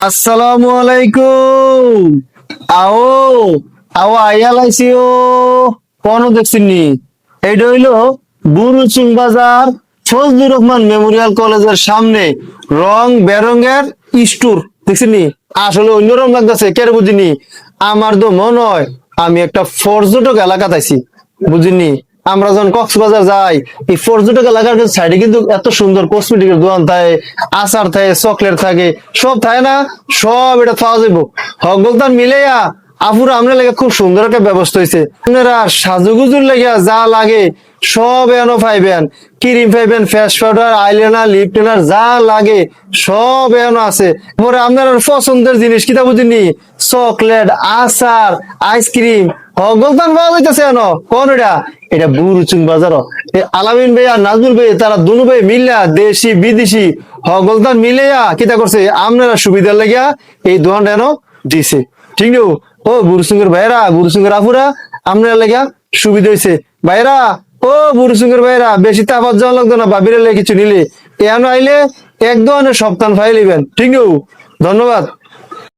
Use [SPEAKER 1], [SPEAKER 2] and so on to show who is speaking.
[SPEAKER 1] আসসালামু আলাইকুম। আও আও আইয়া লাইছিও কোন দেখছিনি? এইটা হইলো বুরুচুং বাজার ফজলুর রহমান মেমোরিয়াল কলেজের সামনে রং বেরঙের স্টোর দেখছিনি। আসলে অন্যরকম লাগতেছে, কেন বুঝিনি। আমার তো মনে হয় আমি একটা পর্যটক এলাকাতে আছি, বুঝিনি। আমরা যখন কক্সবাজার যাই, এই পর্যটক এলাকার সাইডে কিন্তু এত সুন্দর কসমেটিকের দোকান থাকে, আচার থাকে, চকলেট থাকে, সব থাকে না, সব এটা পাওয়া যাবো। হকবলতান মিলেয়া আপুরা আমরা লেগে খুব সুন্দর একটা ব্যবস্থা হয়েছে। আপনারা সাজুগুজুর লেগে যা লাগে সব এনো পাইবেন। ক্রিম পাইবেন, ফেস পাউডার, আইলাইনার, লিপ টেনার, যা লাগে সব এনো আছে। পরে আপনার পছন্দের জিনিস কিতা বুঝিনি, চকলেট, আচার, আইসক্রিম হকবলতান পাওয়া যাইতেছে এনো। কোন এটা? এটা বুরুচুং বাজার। আলামিন ভাই আর নাজমুল ভাই তারা দুনু ভাই মিল্লা দেশি বিদেশি হগলদান মিলেয়া কিতা করছে, আপনারা সুবিধার লাগিয়া এই দোকানটা এনো দিছে। ঠিক না? ও বুরুচুঙ্গের ভাইরা, বুরুচুঙ্গের আফুরা, আপনারা লাগিয়া সুবিধা হয়েছে। ভাইরা, ও বুরুচুঙ্গের ভাইরা, বেশি তাপাত যাওয়া লাগতো না, বাবিরা লেগে কিছু নিলে এনো আইলে এক ধরনের সপ্তাহ ফাইলিবেন। ঠিক না? ধন্যবাদ।